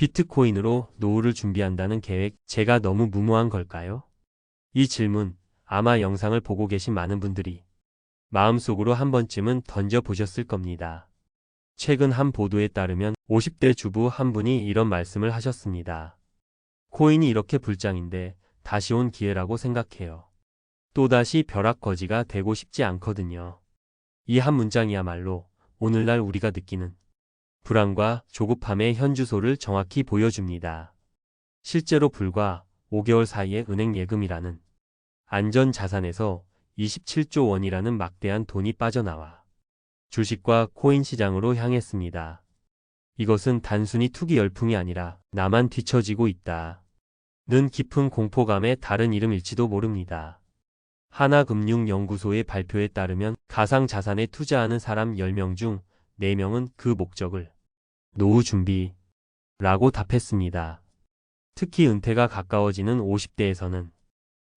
비트코인으로 노후를 준비한다는 계획, 제가 너무 무모한 걸까요? 이 질문, 아마 영상을 보고 계신 많은 분들이 마음속으로 한 번쯤은 던져보셨을 겁니다. 최근 한 보도에 따르면 50대 주부 한 분이 이런 말씀을 하셨습니다. 코인이 이렇게 불장인데 다시 온 기회라고 생각해요. 또다시 벼락거지가 되고 싶지 않거든요. 이 한 문장이야말로 오늘날 우리가 느끼는 불안과 조급함의 현주소를 정확히 보여줍니다. 실제로 불과 5개월 사이에 은행 예금이라는 안전자산에서 27조 원이라는 막대한 돈이 빠져나와 주식과 코인 시장으로 향했습니다. 이것은 단순히 투기 열풍이 아니라 나만 뒤처지고 있다는 깊은 공포감의 다른 이름일지도 모릅니다. 하나금융연구소의 발표에 따르면 가상자산에 투자하는 사람 10명 중 4명은 그 목적을 노후 준비라고 답했습니다. 특히 은퇴가 가까워지는 50대에서는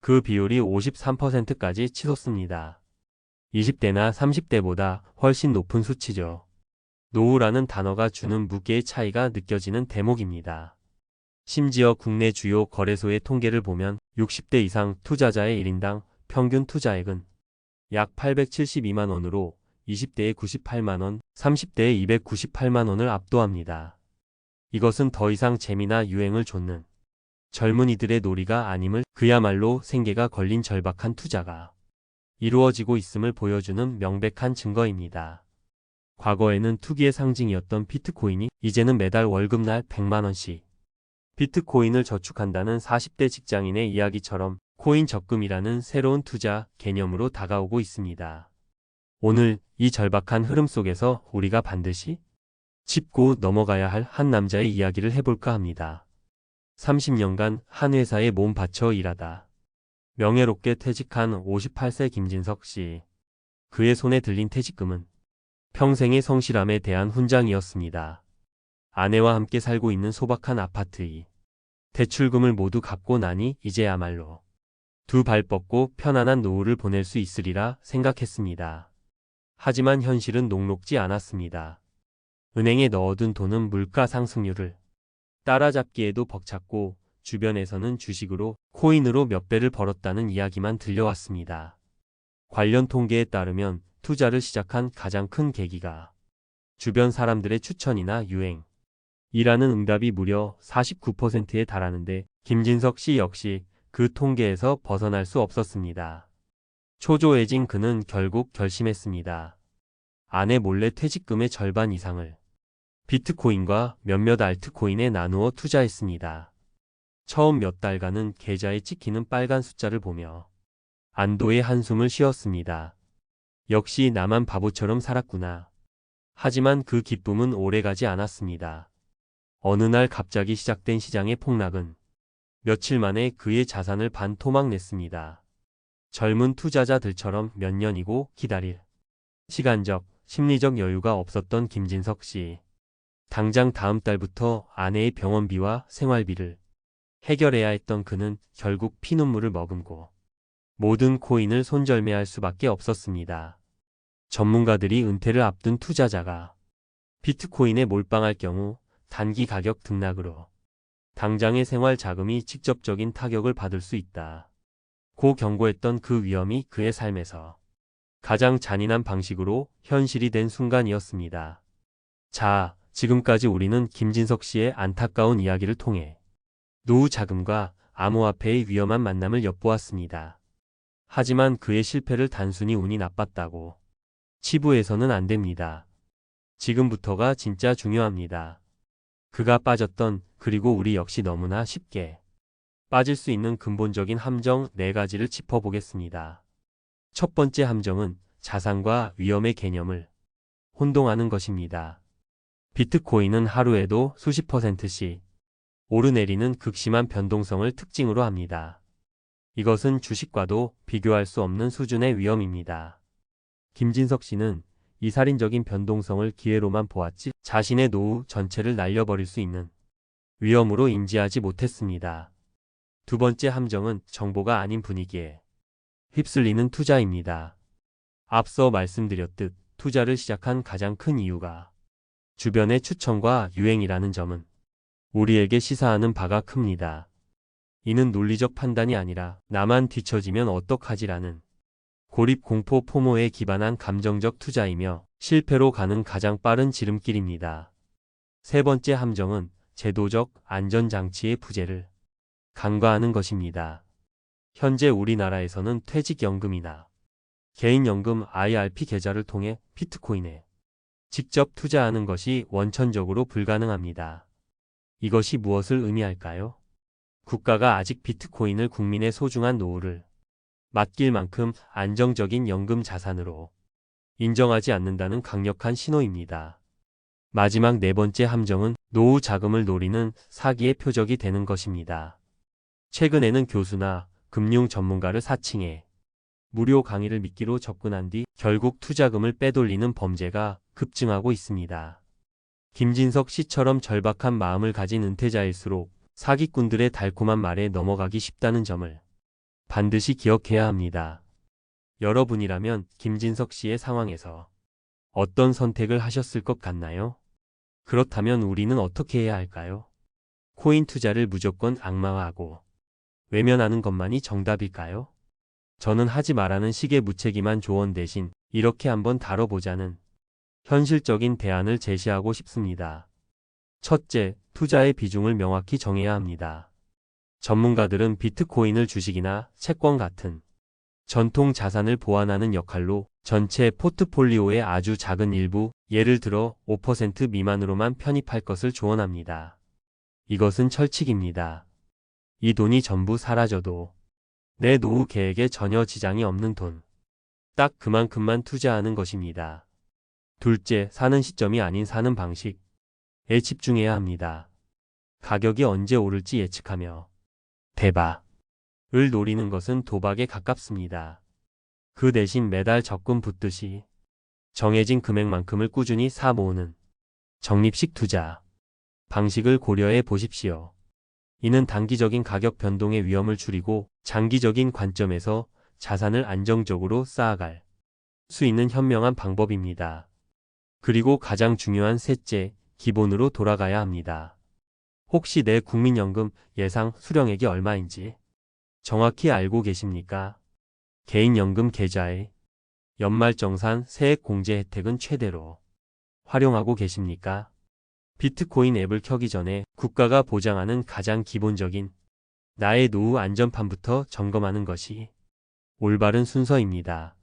그 비율이 53%까지 치솟습니다. 20대나 30대보다 훨씬 높은 수치죠. 노후라는 단어가 주는 무게의 차이가 느껴지는 대목입니다. 심지어 국내 주요 거래소의 통계를 보면 60대 이상 투자자의 1인당 평균 투자액은 약 872만 원으로 20대에 98만 원, 30대에 298만 원을 압도합니다. 이것은 더 이상 재미나 유행을 좇는 젊은이들의 놀이가 아님을, 그야말로 생계가 걸린 절박한 투자가 이루어지고 있음을 보여주는 명백한 증거입니다. 과거에는 투기의 상징이었던 비트코인이 이제는 매달 월급날 100만 원씩 비트코인을 저축한다는 40대 직장인의 이야기처럼 코인 적금이라는 새로운 투자 개념으로 다가오고 있습니다. 오늘 이 절박한 흐름 속에서 우리가 반드시 짚고 넘어가야 할 한 남자의 이야기를 해볼까 합니다. 30년간 한 회사에 몸 바쳐 일하다 명예롭게 퇴직한 58세 김진석 씨. 그의 손에 들린 퇴직금은 평생의 성실함에 대한 훈장이었습니다. 아내와 함께 살고 있는 소박한 아파트의 대출금을 모두 갚고 나니 이제야말로 두 발 뻗고 편안한 노후를 보낼 수 있으리라 생각했습니다. 하지만 현실은 녹록지 않았습니다. 은행에 넣어둔 돈은 물가 상승률을 따라잡기에도 벅찼고 주변에서는 주식으로, 코인으로 몇 배를 벌었다는 이야기만 들려왔습니다. 관련 통계에 따르면 투자를 시작한 가장 큰 계기가 주변 사람들의 추천이나 유행이라는 응답이 무려 49%에 달하는데 김진석 씨 역시 그 통계에서 벗어날 수 없었습니다. 초조해진 그는 결국 결심했습니다. 아내 몰래 퇴직금의 절반 이상을 비트코인과 몇몇 알트코인에 나누어 투자했습니다. 처음 몇 달간은 계좌에 찍히는 빨간 숫자를 보며 안도의 한숨을 쉬었습니다. 역시 나만 바보처럼 살았구나. 하지만 그 기쁨은 오래가지 않았습니다. 어느 날 갑자기 시작된 시장의 폭락은 며칠 만에 그의 자산을 반토막 냈습니다. 젊은 투자자들처럼 몇 년이고 기다릴 시간적, 심리적 여유가 없었던 김진석 씨. 당장 다음 달부터 아내의 병원비와 생활비를 해결해야 했던 그는 결국 피눈물을 머금고 모든 코인을 손절매할 수밖에 없었습니다. 전문가들이 은퇴를 앞둔 투자자가 비트코인에 몰빵할 경우 단기 가격 등락으로 당장의 생활 자금이 직접적인 타격을 받을 수 있다. 고 경고했던 그 위험이 그의 삶에서 가장 잔인한 방식으로 현실이 된 순간이었습니다. 자, 지금까지 우리는 김진석 씨의 안타까운 이야기를 통해 노후 자금과 암호화폐의 위험한 만남을 엿보았습니다. 하지만 그의 실패를 단순히 운이 나빴다고 치부해서는 안 됩니다. 지금부터가 진짜 중요합니다. 그가 빠졌던, 그리고 우리 역시 너무나 쉽게 빠질 수 있는 근본적인 함정 4가지를 짚어보겠습니다. 첫 번째 함정은 자산과 위험의 개념을 혼동하는 것입니다. 비트코인은 하루에도 수십 %씩 오르내리는 극심한 변동성을 특징으로 합니다. 이것은 주식과도 비교할 수 없는 수준의 위험입니다. 김진석 씨는 이 살인적인 변동성을 기회로만 보았지 자신의 노후 전체를 날려버릴 수 있는 위험으로 인지하지 못했습니다. 두 번째 함정은 정보가 아닌 분위기에 휩쓸리는 투자입니다. 앞서 말씀드렸듯 투자를 시작한 가장 큰 이유가 주변의 추천과 유행이라는 점은 우리에게 시사하는 바가 큽니다. 이는 논리적 판단이 아니라 나만 뒤처지면 어떡하지라는 고립 공포 포모에 기반한 감정적 투자이며 실패로 가는 가장 빠른 지름길입니다. 세 번째 함정은 제도적 안전장치의 부재를 간과하는 것입니다. 현재 우리나라에서는 퇴직연금이나 개인연금 IRP 계좌를 통해 비트코인에 직접 투자하는 것이 원천적으로 불가능합니다. 이것이 무엇을 의미할까요? 국가가 아직 비트코인을 국민의 소중한 노후를 맡길 만큼 안정적인 연금 자산으로 인정하지 않는다는 강력한 신호입니다. 마지막 네 번째 함정은 노후 자금을 노리는 사기의 표적이 되는 것입니다. 최근에는 교수나 금융 전문가를 사칭해 무료 강의를 미끼로 접근한 뒤 결국 투자금을 빼돌리는 범죄가 급증하고 있습니다. 김진석 씨처럼 절박한 마음을 가진 은퇴자일수록 사기꾼들의 달콤한 말에 넘어가기 쉽다는 점을 반드시 기억해야 합니다. 여러분이라면 김진석 씨의 상황에서 어떤 선택을 하셨을 것 같나요? 그렇다면 우리는 어떻게 해야 할까요? 코인 투자를 무조건 악마화하고 외면하는 것만이 정답일까요? 저는 하지 말라는 식의 무책임한 조언 대신 이렇게 한번 다뤄보자는 현실적인 대안을 제시하고 싶습니다. 첫째, 투자의 비중을 명확히 정해야 합니다. 전문가들은 비트코인을 주식이나 채권 같은 전통 자산을 보완하는 역할로 전체 포트폴리오의 아주 작은 일부, 예를 들어 5% 미만으로만 편입할 것을 조언합니다. 이것은 철칙입니다. 이 돈이 전부 사라져도 내 노후 계획에 전혀 지장이 없는 돈. 딱 그만큼만 투자하는 것입니다. 둘째, 사는 시점이 아닌 사는 방식에 집중해야 합니다. 가격이 언제 오를지 예측하며 대박을 노리는 것은 도박에 가깝습니다. 그 대신 매달 적금 붙듯이 정해진 금액만큼을 꾸준히 사 모으는 적립식 투자 방식을 고려해 보십시오. 이는 단기적인 가격 변동의 위험을 줄이고 장기적인 관점에서 자산을 안정적으로 쌓아갈 수 있는 현명한 방법입니다. 그리고 가장 중요한 셋째, 기본으로 돌아가야 합니다. 혹시 내 국민연금 예상 수령액이 얼마인지 정확히 알고 계십니까? 개인연금 계좌의 연말정산 세액 공제 혜택은 최대로 활용하고 계십니까? 비트코인 앱을 켜기 전에 국가가 보장하는 가장 기본적인 나의 노후 안전판부터 점검하는 것이 올바른 순서입니다.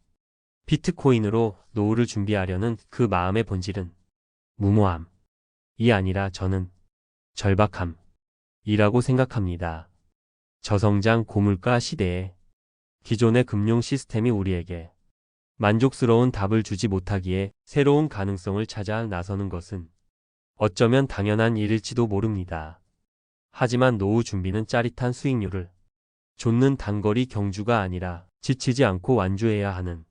비트코인으로 노후를 준비하려는 그 마음의 본질은 무모함이 아니라 저는 절박함이라고 생각합니다. 저성장 고물가 시대에 기존의 금융 시스템이 우리에게 만족스러운 답을 주지 못하기에 새로운 가능성을 찾아 나서는 것은 어쩌면 당연한 일일지도 모릅니다. 하지만 노후 준비는 짜릿한 수익률을 좇는 단거리 경주가 아니라 지치지 않고 완주해야 하는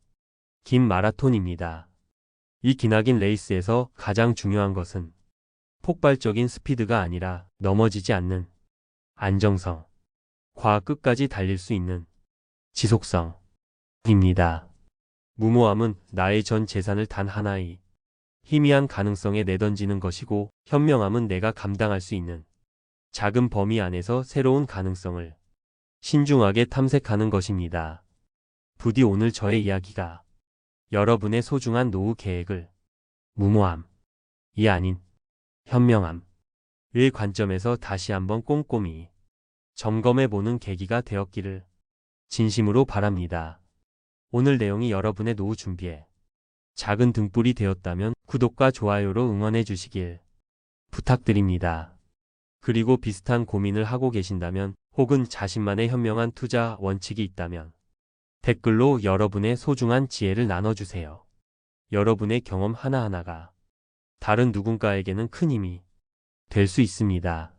긴 마라톤입니다. 이 기나긴 레이스에서 가장 중요한 것은 폭발적인 스피드가 아니라 넘어지지 않는 안정성, 끝까지 달릴 수 있는 지속성입니다. 무모함은 나의 전 재산을 단 하나의 희미한 가능성에 내던지는 것이고, 현명함은 내가 감당할 수 있는 작은 범위 안에서 새로운 가능성을 신중하게 탐색하는 것입니다. 부디 오늘 저의 이야기가 여러분의 소중한 노후 계획을 무모함이 아닌 현명함의 관점에서 다시 한번 꼼꼼히 점검해보는 계기가 되었기를 진심으로 바랍니다. 오늘 내용이 여러분의 노후 준비에 작은 등불이 되었다면 구독과 좋아요로 응원해 주시길 부탁드립니다. 그리고 비슷한 고민을 하고 계신다면, 혹은 자신만의 현명한 투자 원칙이 있다면 댓글로 여러분의 소중한 지혜를 나눠주세요. 여러분의 경험 하나하나가 다른 누군가에게는 큰 힘이 될 수 있습니다.